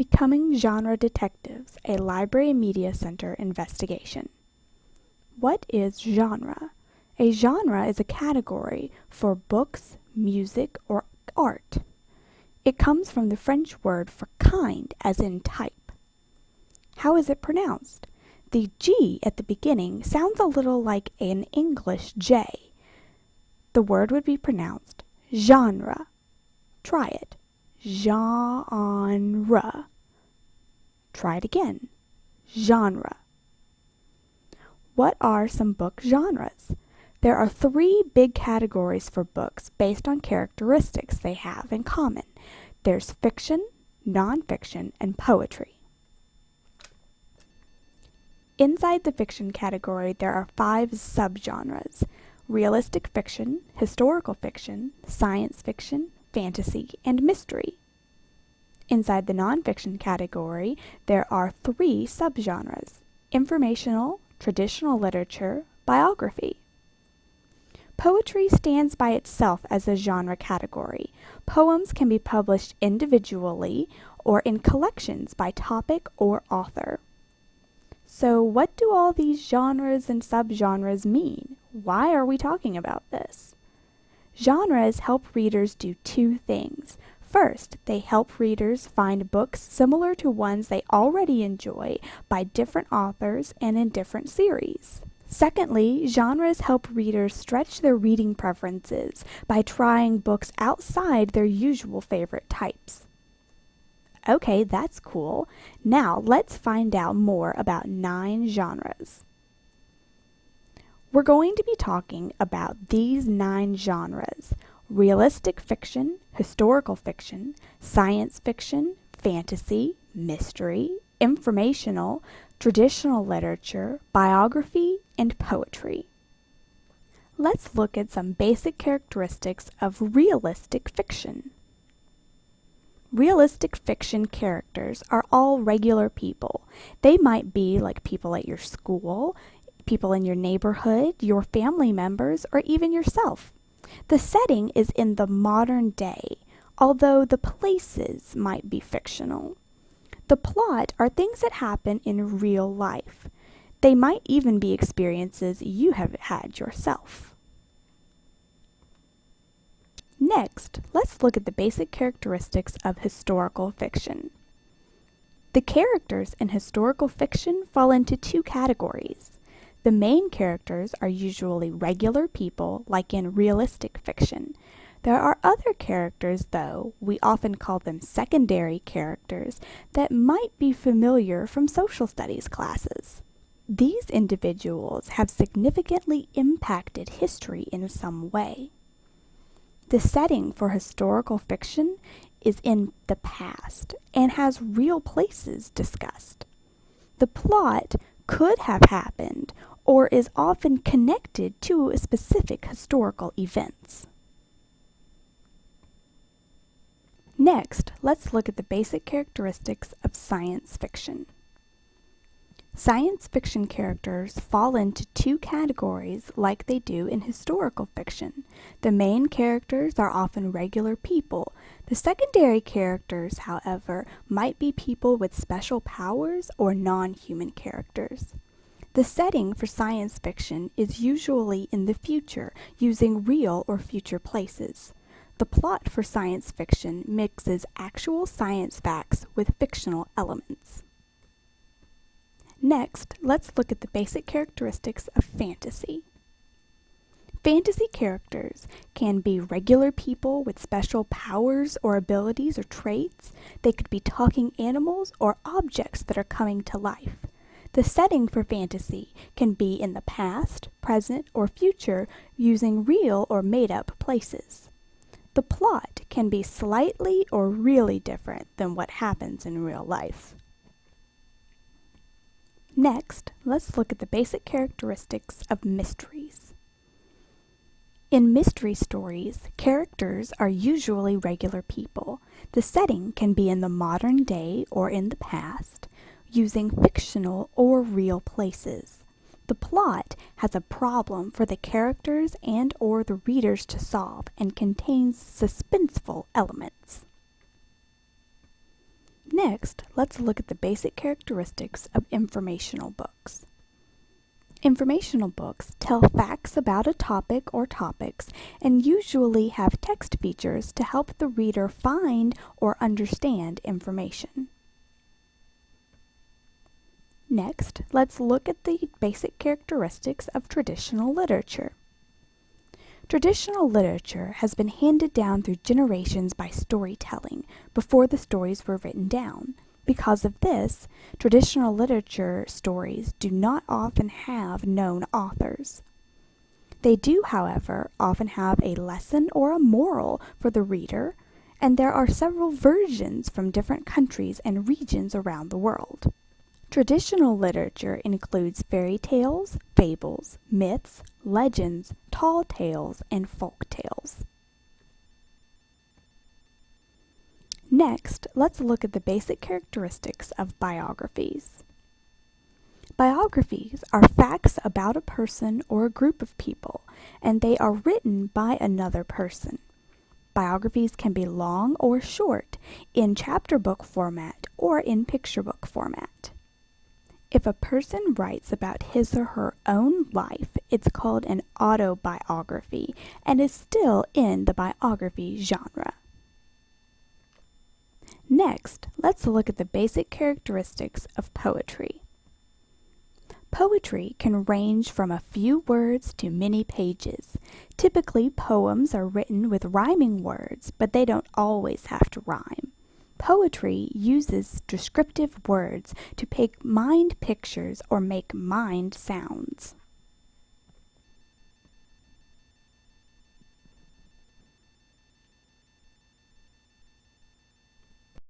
Becoming Genre Detectives, a Library Media Center investigation. What is genre? A genre is a category for books, music, or art. It comes from the French word for kind, as in type. How is it pronounced? The G at the beginning sounds a little like an English J. The word would be pronounced genre. Try it. Genre. Try it again. Genre. What are some book genres? There are 3 big categories for books based on characteristics they have in common. There's fiction, nonfiction, and poetry. Inside the fiction category, there are 5 subgenres: realistic fiction, historical fiction, science fiction, fantasy, and mystery. Inside the nonfiction category, there are 3 subgenres: informational, traditional literature, biography. Poetry stands by itself as a genre category. Poems can be published individually or in collections by topic or author. So what do all these genres and subgenres mean? Why are we talking about this? Genres help readers do 2 things. First, they help readers find books similar to ones they already enjoy by different authors and in different series. Secondly, genres help readers stretch their reading preferences by trying books outside their usual favorite types. Okay, that's cool. Now let's find out more about 9 genres. We're going to be talking about these 9 genres: realistic fiction, historical fiction, science fiction, fantasy, mystery, informational, traditional literature, biography, and poetry. Let's look at some basic characteristics of realistic fiction. Realistic fiction characters are all regular people. They might be like people at your school, people in your neighborhood, your family members, or even yourself. The setting is in the modern day, although the places might be fictional. The plot are things that happen in real life. They might even be experiences you have had yourself. Next, let's look at the basic characteristics of historical fiction. The characters in historical fiction fall into 2 categories. The main characters are usually regular people, like in realistic fiction. There are other characters, though, we often call them secondary characters, that might be familiar from social studies classes. These individuals have significantly impacted history in some way. The setting for historical fiction is in the past and has real places discussed. The plot could have happened or is often connected to specific historical events. Next, let's look at the basic characteristics of science fiction. Science fiction characters fall into 2 categories like they do in historical fiction. The main characters are often regular people. The secondary characters, however, might be people with special powers or non-human characters. The setting for science fiction is usually in the future, using real or future places. The plot for science fiction mixes actual science facts with fictional elements. Next, let's look at the basic characteristics of fantasy. Fantasy characters can be regular people with special powers or abilities or traits. They could be talking animals or objects that are coming to life. The setting for fantasy can be in the past, present, or future using real or made-up places. The plot can be slightly or really different than what happens in real life. Next, let's look at the basic characteristics of mysteries. In mystery stories, characters are usually regular people. The setting can be in the modern day or in the past, using fictional or real places. The plot has a problem for the characters and or the readers to solve and contains suspenseful elements. Next, let's look at the basic characteristics of informational books. Informational books tell facts about a topic or topics and usually have text features to help the reader find or understand information. Next, let's look at the basic characteristics of traditional literature. Traditional literature has been handed down through generations by storytelling before the stories were written down. Because of this, traditional literature stories do not often have known authors. They do, however, often have a lesson or a moral for the reader, and there are several versions from different countries and regions around the world. Traditional literature includes fairy tales, fables, myths, legends, tall tales, and folk tales. Next, let's look at the basic characteristics of biographies. Biographies are facts about a person or a group of people, and they are written by another person. Biographies can be long or short, in chapter book format or in picture book format. If a person writes about his or her own life, it's called an autobiography and is still in the biography genre. Next, let's look at the basic characteristics of poetry. Poetry can range from a few words to many pages. Typically, poems are written with rhyming words, but they don't always have to rhyme. Poetry uses descriptive words to paint mind pictures or make mind sounds.